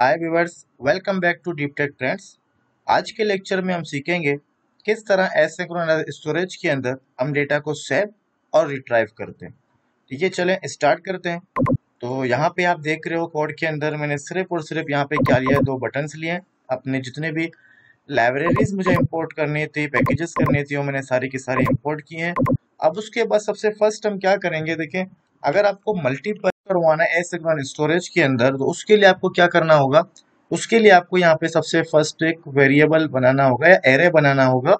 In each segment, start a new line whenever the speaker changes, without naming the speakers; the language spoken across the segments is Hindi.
Hi viewers, welcome back to deep tech trends. आज के लेक्चर में हम सीखेंगे किस तरह एसिंक्रोनस स्टोरेज के अंदर हम डेटा को सेव और रिट्राइव करते हैं। ठीक है, चलें स्टार्ट करते हैं। तो यहाँ पे आप देख रहे हो कोड के अंदर मैंने सिर्फ और सिर्फ यहाँ पे क्या लिया है, दो बटन्स लिए हैं। अपने जितने भी लाइब्रेरीज मुझे इंपोर्ट करनी थी, पैकेजेस करनी थी, वो मैंने सारी की सारी इंपोर्ट की हैं। अब उसके बाद सबसे फर्स्ट हम क्या करेंगे, देखें, अगर आपको मल्टीपल करवाना है एसिंक्रोनस स्टोरेज के अंदर तो उसके लिए आपको क्या करना होगा। उसके लिए आपको यहाँ पे सबसे फर्स्ट एक वेरिएबल बनाना होगा या एरे बनाना होगा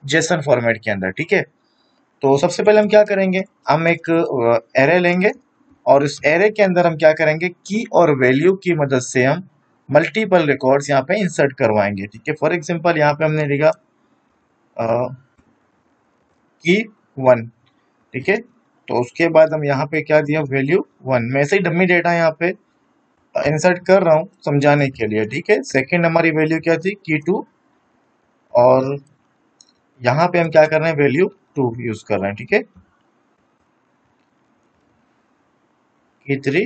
जेसन फॉर्मेट के अंदर। ठीक है, तो सबसे पहले हम क्या करेंगे, हम एक एरे लेंगे और इस एरे के अंदर हम क्या करेंगे, की और वैल्यू की मदद से हम मल्टीपल रिकॉर्ड्स यहाँ पे इंसर्ट करवाएंगे। ठीक है, फॉर एग्जांपल यहाँ पे हमने लिखा की 1। ठीक है, तो उसके बाद हम यहाँ पे क्या दिया, वैल्यू 1। मैं ऐसे ही डमी डेटा यहाँ पे इंसर्ट कर रहा हूँ समझाने के लिए। ठीक है, सेकंड हमारी वैल्यू क्या थी, की 2, और यहाँ पे हम क्या कर रहे हैं, वैल्यू 2 यूज कर रहे हैं। ठीक है, की 3,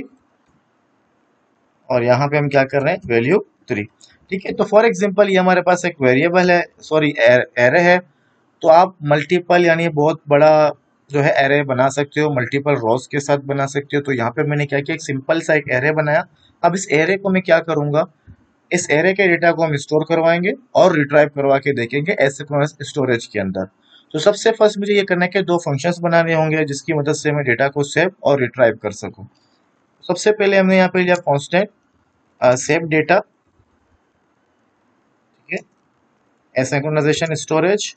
और यहाँ पे हम क्या कर रहे हैं, वैल्यू 3। ठीक है, तो फॉर एग्जांपल ये हमारे पास एक वेरिएबल है, सॉरी एरे है। तो आप मल्टीपल यानी बहुत बड़ा जो है एरे बना सकते हो, मल्टीपल रोज के साथ बना सकते हो। तो यहाँ पे मैंने क्या किया, एक सिंपल सा एक एरे बनाया। अब इस एरे को मैं क्या करूंगा, इस एरे के डेटा को हम स्टोर करवाएंगे और रिट्राइव करवा के देखेंगे एसिंक्रोनस स्टोरेज के अंदर। तो सबसे फर्स्ट मुझे ये करना है कि दो फंक्शंस बनाने होंगे जिसकी मदद से मैं डेटा को सेव और रिट्राइव कर सकूं। सबसे पहले हमने यहाँ पे लिया कांस्टेंट सेव डेटा। ठीक है, एसिंक्रोनाइजेशन स्टोरेज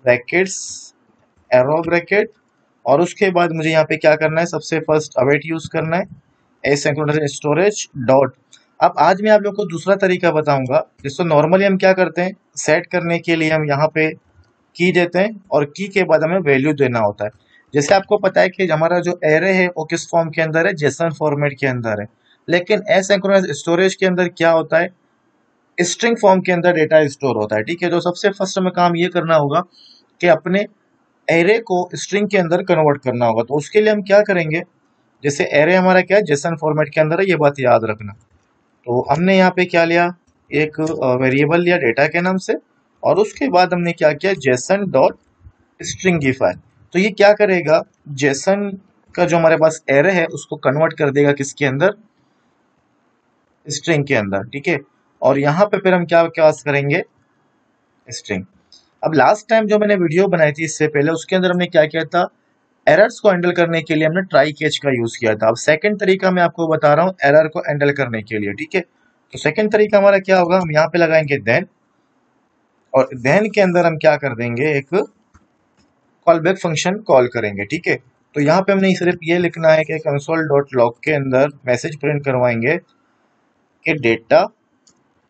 ब्रैकेट्स एरो ब्रैकेट, और उसके बाद मुझे यहाँ पे क्या करना है, सबसे फर्स्ट अवेट यूज करना है एसिंक्रोनस स्टोरेज डॉट। अब आज मैं आप लोग को दूसरा तरीका बताऊंगा जिसको नॉर्मली हम क्या करते हैं, सेट करने के लिए हम यहाँ पे की देते हैं और की के बाद हमें वैल्यू देना होता है। जैसे आपको पता है कि हमारा जो एरे है वो किस फॉर्म के अंदर है, जेसन फॉर्मेट के अंदर है। लेकिन एसिंक्रोनस स्टोरेज के अंदर क्या होता है, स्ट्रिंग फॉर्म के अंदर डेटा स्टोर होता है। ठीक है, तो सबसे फर्स्ट हमें काम ये करना होगा कि अपने एरे को स्ट्रिंग के अंदर कन्वर्ट करना होगा। तो उसके लिए हम क्या करेंगे, जैसे एरे हमारा क्या है, जेसन फॉर्मेट के अंदर है, ये बात याद रखना। तो हमने यहाँ पे क्या लिया, एक वेरिएबल लिया डेटा के नाम से, और उसके बाद हमने क्या किया, जेसन डॉट स्ट्रिंगिफाई। तो ये क्या करेगा, जेसन का जो हमारे पास एरे है उसको कन्वर्ट कर देगा किसके अंदर, स्ट्रिंग के अंदर। ठीक है, और यहाँ पे फिर हम क्या क्या करेंगे, स्ट्रिंग। अब लास्ट टाइम जो मैंने वीडियो बनाई थी इससे पहले, उसके अंदर हमने क्या किया था, एरर्स को हैंडल करने के लिए हमने ट्राई कैच का यूज किया था। अब सेकंड तरीका मैं आपको बता रहा हूँ एरर को हैंडल करने के लिए। ठीक है, तो सेकंड तरीका हमारा क्या होगा, हम यहाँ पे लगाएंगे देन, और देन के अंदर हम क्या कर देंगे, एक कॉल बैक फंक्शन कॉल करेंगे। ठीक है, तो यहाँ पे हमने सिर्फ ये लिखना है कि कंसोल डॉट लॉग के अंदर मैसेज प्रिंट करवाएंगे कि डेटा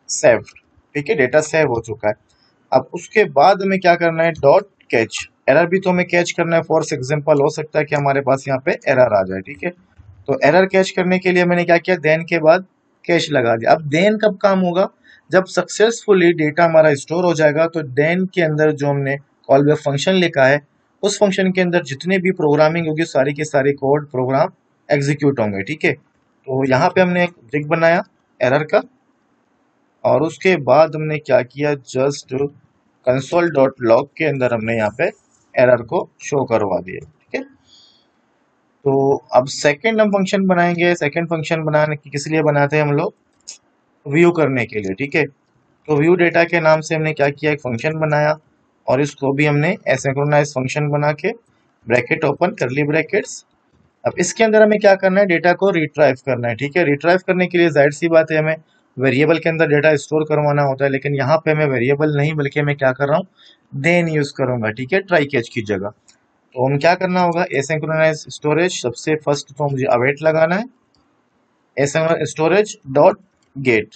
सेव्ड। ठीक है, डेटा सेव हो चुका है। अब उसके बाद हमें क्या करना है, डॉट कैच। एरर भी तो हमें कैच करना है, फॉर एग्जांपल हो सकता है कि हमारे पास यहाँ पे एरर आ जाए। ठीक है, तो एरर कैच करने के लिए मैंने क्या किया, देन के बाद कैच लगा दिया। अब देन कब काम होगा, जब सक्सेसफुली डेटा हमारा स्टोर हो जाएगा। तो देन के अंदर जो हमने कॉल बैक फंक्शन लिखा है, उस फंक्शन के अंदर जितने भी प्रोग्रामिंग होगी सारी के सारी कोड प्रोग्राम एग्जीक्यूट होंगे। ठीक है, तो यहाँ पे हमने एक ब्रेक बनाया एरर का, और उसके बाद हमने क्या किया, जस्ट कंसोल डॉट लॉग के अंदर हमने यहाँ पे एरर को शो करवा दिया। ठीक है, तो अब सेकंड हम फंक्शन बनाएंगे। सेकंड फंक्शन बनाने की किस लिए बनाते हैं हम लोग, व्यू करने के लिए। ठीक है, तो व्यू डेटा के नाम से हमने क्या किया, एक फंक्शन बनाया, और इसको भी हमने एसिंक्रोनाइज फंक्शन बना के ब्रैकेट ओपन करली ब्रैकेट्स। अब इसके अंदर हमें क्या करना है, डेटा को रिट्राइव करना है। ठीक है, रिट्राइव करने के लिए जाहिर सी बात है हमें वेरिएबल के अंदर डेटा स्टोर करवाना होता है, लेकिन यहाँ पे मैं वेरिएबल नहीं बल्कि मैं क्या कर रहा हूँ, देन यूज करूंगा। ठीक है, ट्राई कैच की जगह। तो हम क्या करना होगा, एसिंक्रोनाइज स्टोरेज, सबसे फर्स्ट तो मुझे अवेट लगाना है, asynchronize storage dot get.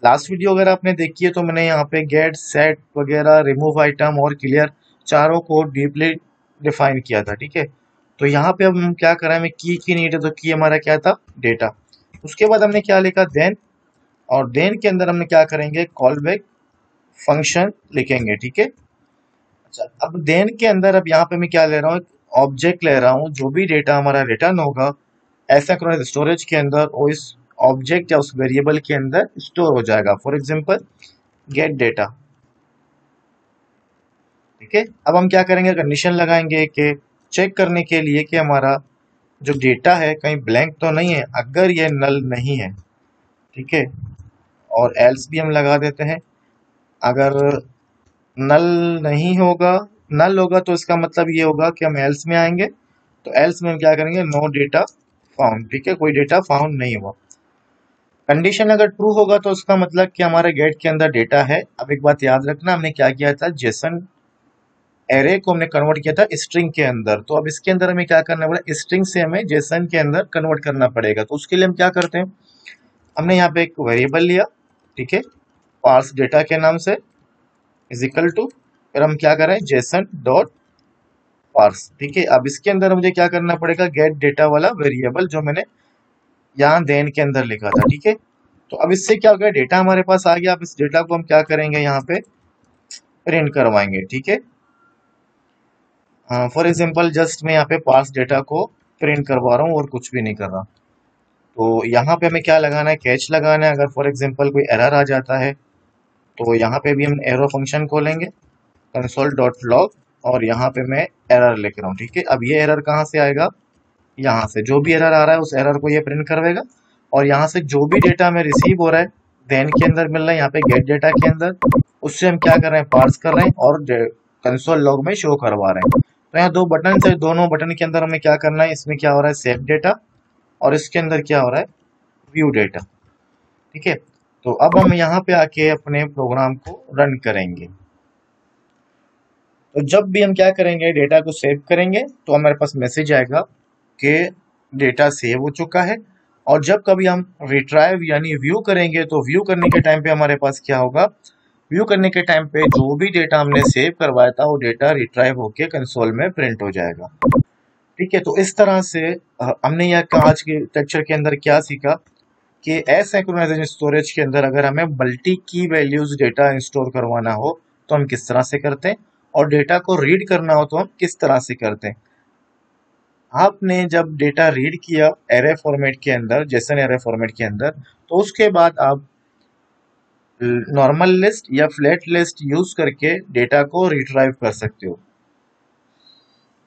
Last video अगर आपने देखी है तो मैंने यहाँ पे गेट सेट वगैरह रिमूव आइटम और क्लियर चारों को डीपली डिफाइन किया था। ठीक है, तो यहाँ पे अब हम क्या कर रहे हैं, हमें की नीड है, तो की हमारा क्या था, डेटा। उसके बाद हमने क्या लिखा, देन, और देन के अंदर हमने क्या करेंगे, कॉल बैक फंक्शन लिखेंगे। ठीक है, अच्छा, अब देन के अंदर अब यहाँ पे मैं क्या ले रहा हूँ, ऑब्जेक्ट ले रहा हूँ, जो भी डेटा हमारा रिटर्न होगा एसिंक्रोनस स्टोरेज के अंदर वो इस ऑब्जेक्ट या उस वेरिएबल के अंदर स्टोर हो जाएगा। For example gate data. ठीक है, अब हम क्या करेंगे, कंडीशन लगाएंगे कि चेक करने के लिए कि हमारा जो डेटा है कहीं ब्लैंक तो नहीं है। अगर ये नल नहीं है, ठीक है, और एल्स भी हम लगा देते हैं। अगर नल नहीं होगा, नल होगा तो इसका मतलब ये होगा कि हम एल्स में आएंगे। तो एल्स में हम क्या करेंगे, नो डेटा फाउंड। ठीक है, कोई डेटा फाउंड नहीं हुआ। कंडीशन अगर ट्रू होगा तो उसका मतलब कि हमारे गेट के अंदर डेटा है। अब एक बात याद रखना, हमने क्या किया था, जेसन एरे को हमने कन्वर्ट किया था स्ट्रिंग के अंदर। तो अब इसके अंदर हमें क्या करना पड़ेगा, स्ट्रिंग से हमें जेसन के अंदर कन्वर्ट करना पड़ेगा। तो उसके लिए हम क्या करते हैं, हमने यहाँ पे एक वेरिएबल लिया, ठीक है, पार्स डेटा के नाम से इज इक्वल टू, फिर हम क्या करें, जेसन डॉट पार्स। ठीक है, अब इसके अंदर मुझे क्या करना पड़ेगा, गेट डेटा वाला वेरिएबल जो मैंने यहाँ देन के अंदर लिखा था। ठीक है, तो अब इससे क्या हो गया, डेटा हमारे पास आ गया। अब इस डेटा को हम क्या करेंगे, यहाँ पे प्रिंट करवाएंगे। ठीक है, फॉर एग्जाम्पल जस्ट मैं यहाँ पे पार्स डेटा को प्रिंट करवा रहा हूँ और कुछ भी नहीं कर रहा। तो यहाँ पे हमें क्या लगाना है, कैच लगाना है। अगर फॉर एग्जाम्पल कोई एरर आ जाता है तो यहाँ पे भी हम एरो फंक्शन खोलेंगे, कंसोल डॉट लॉग, और यहाँ पे मैं एरर लिख रहा हूँ। ठीक है, अब ये एरर कहाँ से आएगा, यहाँ से। जो भी एरर आ रहा है उस एरर को ये प्रिंट करवेगा। और यहाँ से जो भी डेटा हमें रिसीव हो रहा है, देन के अंदर मिल रहा है, यहाँ पे गेट डेटा के अंदर, उससे हम क्या कर रहे हैं, पार्स कर रहे हैं और कंसोल लॉग में शो करवा रहे हैं। तो यहाँ दो बटन से, दोनों बटन के अंदर हमें क्या करना है, इसमें क्या हो रहा है, सेव डेटा, और इसके अंदर क्या हो रहा है, व्यू डेटा। ठीक है, तो अब हम यहाँ पे आके अपने प्रोग्राम को रन करेंगे। तो जब भी हम क्या करेंगे, डेटा को सेव करेंगे तो हमारे पास मैसेज आएगा कि डेटा सेव हो चुका है। और जब कभी हम रिट्राइव यानी व्यू करेंगे तो व्यू करने के टाइम पे हमारे पास क्या होगा, व्यू करने के टाइम पे जो भी डेटा हमने सेव करवाया था वो डेटा रिट्राइव होके कंसोल में प्रिंट हो जाएगा। ठीक है, तो इस तरह से हमने यह आज के लेक्चर के अंदर क्या सीखा कि एसिंक्रोनाइज स्टोरेज के अंदर अगर हमें मल्टी की वैल्यूज डेटा स्टोर करवाना हो तो हम किस तरह से करते हैं, और डेटा को रीड करना हो तो हम किस तरह से करते हैं। आपने जब डेटा रीड किया एरे फॉर्मेट के अंदर, जेसन एरे फॉर्मेट के अंदर, तो उसके बाद आप नॉर्मल लिस्ट या फ्लैट लिस्ट यूज करके डेटा को रिट्राइव कर सकते हो।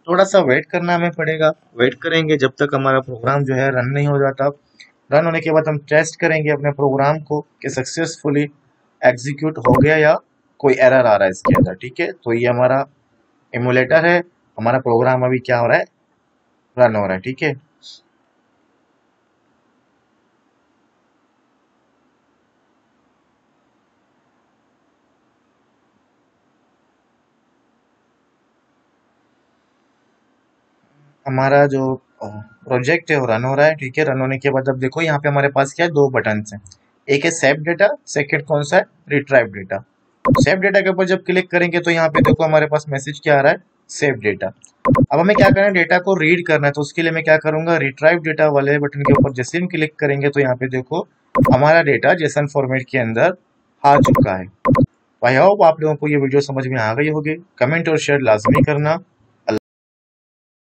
थोड़ा सा वेट करना हमें पड़ेगा, वेट करेंगे जब तक हमारा प्रोग्राम जो है रन नहीं हो जाता। रन होने के बाद हम टेस्ट करेंगे अपने प्रोग्राम को कि सक्सेसफुली एग्जीक्यूट हो गया या कोई एरर आ रहा है इसके अंदर। ठीक है, तो ये हमारा एमुलेटर है, हमारा प्रोग्राम अभी क्या हो रहा है, रन हो रहा है। ठीक है, हमारा जो प्रोजेक्ट है वो रन हो रहा है। ठीक है, रन होने के बाद अब देखो यहाँ पे हमारे पास क्या है, दो बटन हैं। एक है सेव डेटा, सेकंड कौन सा है, रिट्राइव डेटा। सेव डेटा के ऊपर जब क्लिक करेंगे तो यहाँ पे देखो हमारे पास मैसेज क्या आ रहा है, सेव डेटा। अब हमें क्या करना है, डेटा को रीड करना है। तो उसके लिए मैं क्या करूंगा, रिट्राइव डेटा वाले बटन के ऊपर जैसे हम क्लिक करेंगे तो यहाँ पे देखो हमारा डेटा जेसन फॉर्मेट के अंदर आ चुका है। आई होप आप लोगों को ये वीडियो समझ में आ गई होगी। कमेंट और शेयर लाजमी करना।